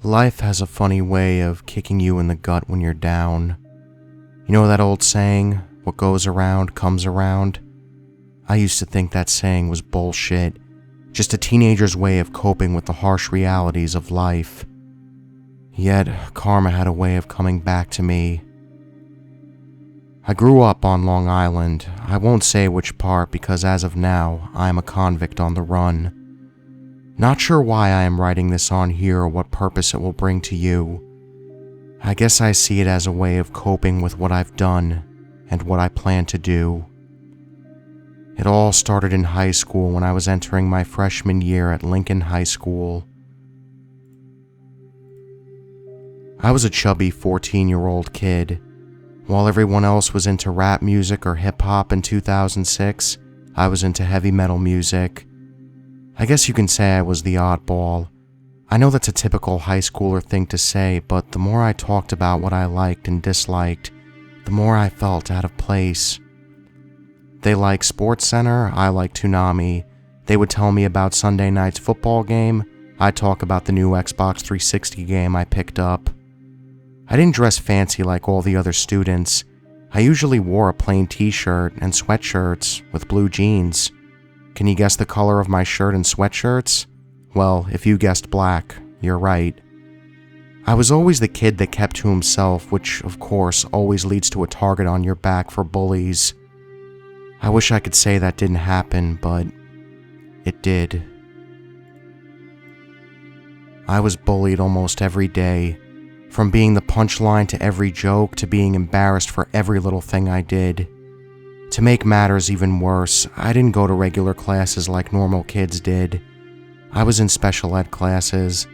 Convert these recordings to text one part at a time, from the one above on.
Life has a funny way of kicking you in the gut when you're down. You know that old saying, what goes around comes around? I used to think that saying was bullshit, just a teenager's way of coping with the harsh realities of life. Yet, karma had a way of coming back to me. I grew up on Long Island. I won't say which part because as of now, I am a convict on the run. Not sure why I am writing this on here or what purpose it will bring to you. I guess I see it as a way of coping with what I've done and what I plan to do. It all started in high school when I was entering my freshman year at Lincoln High School. I was a chubby 14-year-old kid. While everyone else was into rap music or hip-hop in 2006, I was into heavy metal music. I guess you can say I was the oddball. I know that's a typical high schooler thing to say, but the more I talked about what I liked and disliked, the more I felt out of place. They like SportsCenter, I like Toonami. They would tell me about Sunday night's football game, I'd talk about the new Xbox 360 game I picked up. I didn't dress fancy like all the other students. I usually wore a plain t-shirt and sweatshirts with blue jeans. Can you guess the color of my shirt and sweatshirts? Well, if you guessed black, you're right. I was always the kid that kept to himself, which of course always leads to a target on your back for bullies. I wish I could say that didn't happen, but it did. I was bullied almost every day, from being the punchline to every joke to being embarrassed for every little thing I did. To make matters even worse, I didn't go to regular classes like normal kids did. I was in special ed classes,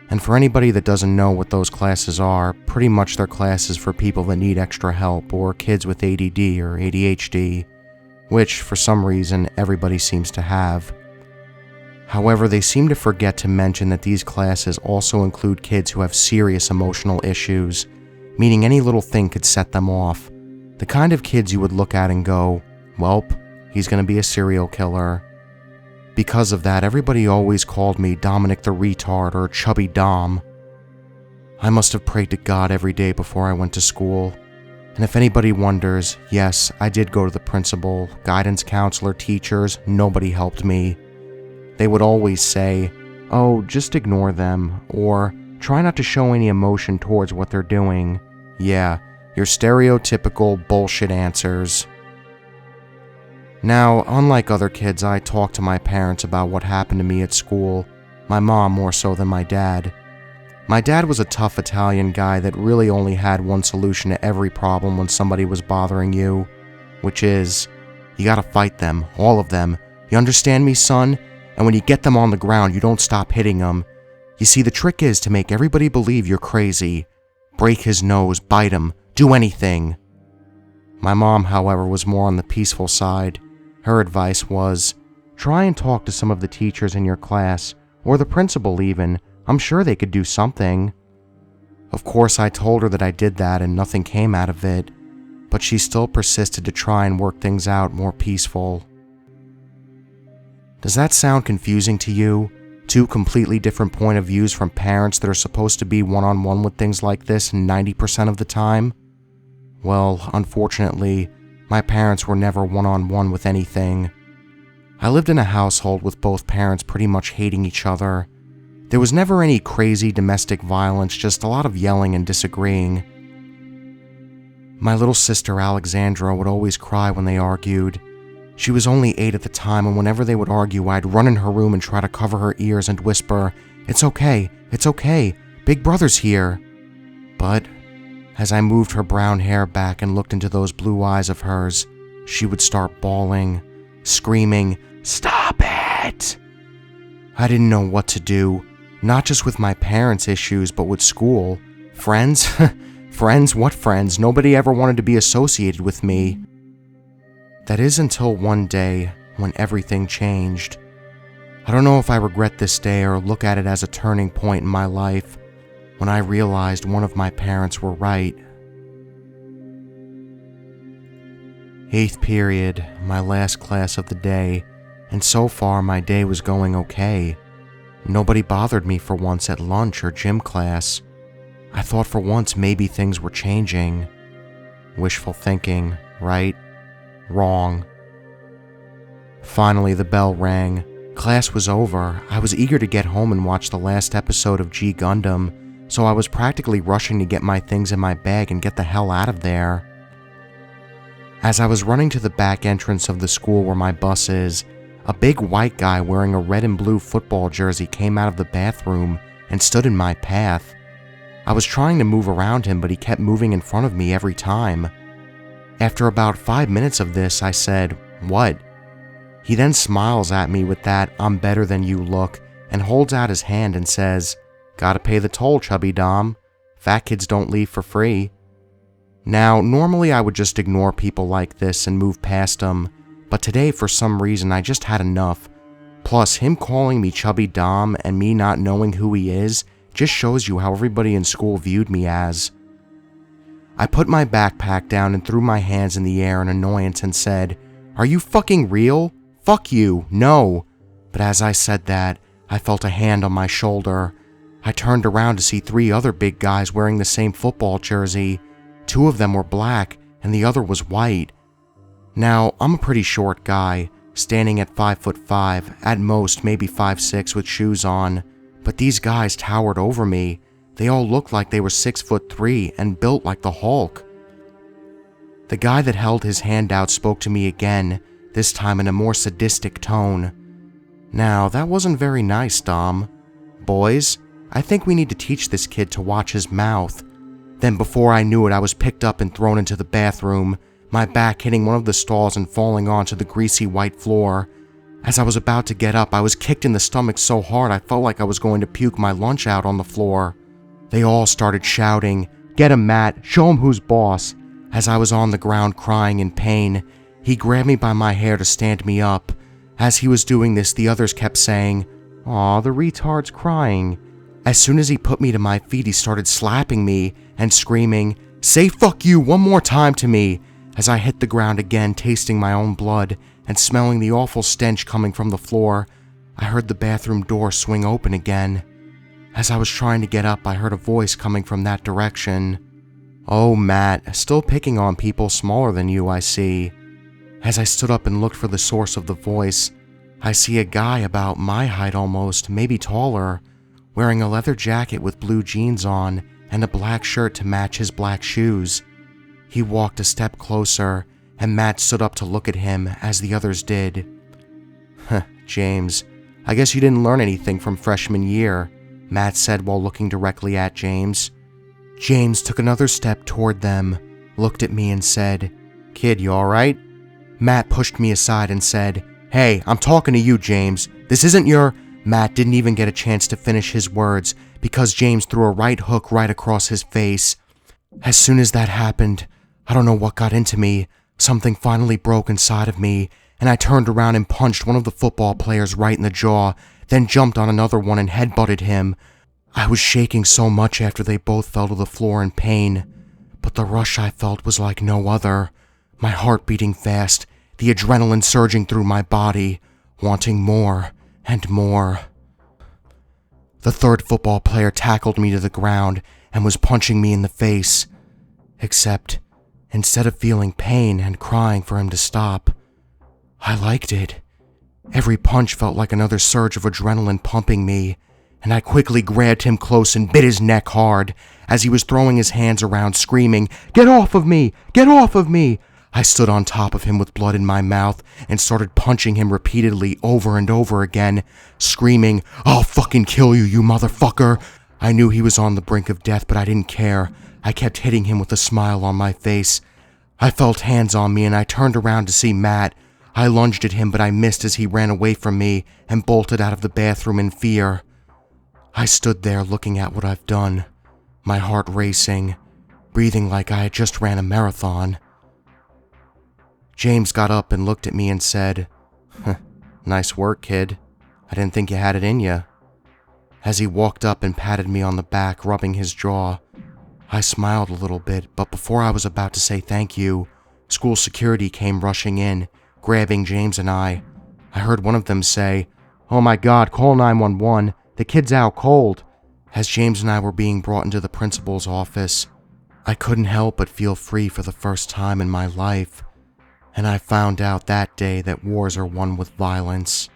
and for anybody that doesn't know what those classes are, pretty much they're classes for people that need extra help or kids with ADD or ADHD, which for some reason everybody seems to have. However, they seem to forget to mention that these classes also include kids who have serious emotional issues, meaning any little thing could set them off. The kind of kids you would look at and go, "Welp, he's gonna be a serial killer." Because of that, everybody always called me Dominic the Retard or Chubby Dom. I must have prayed to God every day before I went to school. And if anybody wonders, yes, I did go to the principal, guidance counselor, teachers, nobody helped me. They would always say, "Oh, just ignore them," or "Try not to show any emotion towards what they're doing." Yeah, your stereotypical bullshit answers. Now, unlike other kids, I talked to my parents about what happened to me at school, my mom more so than my dad. My dad was a tough Italian guy that really only had one solution to every problem when somebody was bothering you, which is, you gotta fight them, all of them. You understand me, son? And when you get them on the ground, you don't stop hitting them. You see, the trick is to make everybody believe you're crazy. Break his nose, bite him, do anything. My mom, however, was more on the peaceful side. Her advice was, try and talk to some of the teachers in your class, or the principal even. I'm sure they could do something. Of course, I told her that I did that and nothing came out of it, but she still persisted to try and work things out more peaceful. Does that sound confusing to you? Two completely different point of views from parents that are supposed to be one-on-one with things like this 90% of the time? Well, unfortunately, my parents were never one-on-one with anything. I lived in a household with both parents pretty much hating each other. There was never any crazy domestic violence, just a lot of yelling and disagreeing. My little sister Alexandra would always cry when they argued. She was only 8 at the time, and whenever they would argue, I'd run in her room and try to cover her ears and whisper, it's okay, Big Brother's here." But as I moved her brown hair back and looked into those blue eyes of hers, she would start bawling, screaming, "Stop it!" I didn't know what to do, not just with my parents' issues, but with school. Friends? Friends? What friends? Nobody ever wanted to be associated with me. That is until one day when everything changed. I don't know if I regret this day or look at it as a turning point in my life, when I realized one of my parents were right. 8th period, my last class of the day, and so far my day was going okay. Nobody bothered me for once at lunch or gym class. I thought for once maybe things were changing. Wishful thinking, right? Wrong. Finally, the bell rang. Class was over. I was eager to get home and watch the last episode of G Gundam, so I was practically rushing to get my things in my bag and get the hell out of there. As I was running to the back entrance of the school where my bus is, a big white guy wearing a red and blue football jersey came out of the bathroom and stood in my path. I was trying to move around him, but he kept moving in front of me every time. After about 5 minutes of this, I said, "What?" He then smiles at me with that "I'm better than you" look and holds out his hand and says, "Gotta pay the toll, chubby Dom. Fat kids don't leave for free." Now, normally I would just ignore people like this and move past them, but today for some reason I just had enough. Plus, him calling me chubby Dom and me not knowing who he is just shows you how everybody in school viewed me as. I put my backpack down and threw my hands in the air in annoyance and said, "Are you fucking real? Fuck you, no." But as I said that, I felt a hand on my shoulder. I turned around to see 3 other big guys wearing the same football jersey. 2 of them were black and the other was white. Now, I'm a pretty short guy, standing at 5'5", at most maybe 5'6" with shoes on, but these guys towered over me. They all looked like they were 6'3" and built like the Hulk. The guy that held his hand out spoke to me again, this time in a more sadistic tone. "Now, that wasn't very nice, Dom. Boys, I think we need to teach this kid to watch his mouth." Then before I knew it, I was picked up and thrown into the bathroom, my back hitting one of the stalls and falling onto the greasy white floor. As I was about to get up, I was kicked in the stomach so hard I felt like I was going to puke my lunch out on the floor. They all started shouting, "Get him, Matt, show him who's boss." As I was on the ground crying in pain, he grabbed me by my hair to stand me up. As he was doing this, the others kept saying, "Aw, the retard's crying." As soon as he put me to my feet, he started slapping me and screaming, "Say fuck you one more time to me," as I hit the ground again, tasting my own blood and smelling the awful stench coming from the floor. I heard the bathroom door swing open again. As I was trying to get up, I heard a voice coming from that direction. "Oh, Matt, still picking on people smaller than you, I see." As I stood up and looked for the source of the voice, I see a guy about my height almost, maybe taller, wearing a leather jacket with blue jeans on and a black shirt to match his black shoes. He walked a step closer, and Matt stood up to look at him as the others did. "James, I guess you didn't learn anything from freshman year," Matt said while looking directly at James. James took another step toward them, looked at me and said, "Kid, you alright?" Matt pushed me aside and said, "Hey, I'm talking to you, James. This isn't your—" Matt didn't even get a chance to finish his words because James threw a right hook right across his face. As soon as that happened, I don't know what got into me. Something finally broke inside of me, and I turned around and punched one of the football players right in the jaw, then jumped on another one and headbutted him. I was shaking so much after they both fell to the floor in pain, but the rush I felt was like no other. My heart beating fast, the adrenaline surging through my body, wanting more and more. The third football player tackled me to the ground and was punching me in the face. Except, instead of feeling pain and crying for him to stop, I liked it. Every punch felt like another surge of adrenaline pumping me, and I quickly grabbed him close and bit his neck hard as he was throwing his hands around screaming, "Get off of me! Get off of me!" I stood on top of him with blood in my mouth and started punching him repeatedly over and over again, screaming, "I'll fucking kill you, you motherfucker!" I knew he was on the brink of death, but I didn't care. I kept hitting him with a smile on my face. I felt hands on me and I turned around to see Matt. I lunged at him, but I missed as he ran away from me and bolted out of the bathroom in fear. I stood there looking at what I've done, my heart racing, breathing like I had just ran a marathon. James got up and looked at me and said, "Nice work, kid. I didn't think you had it in you." As he walked up and patted me on the back, rubbing his jaw, I smiled a little bit, but before I was about to say thank you, school security came rushing in, grabbing James and I. I heard one of them say, "Oh my God, call 911. The kid's out cold. As James and I were being brought into the principal's office, I couldn't help but feel free for the first time in my life, and I found out that day that wars are won with violence.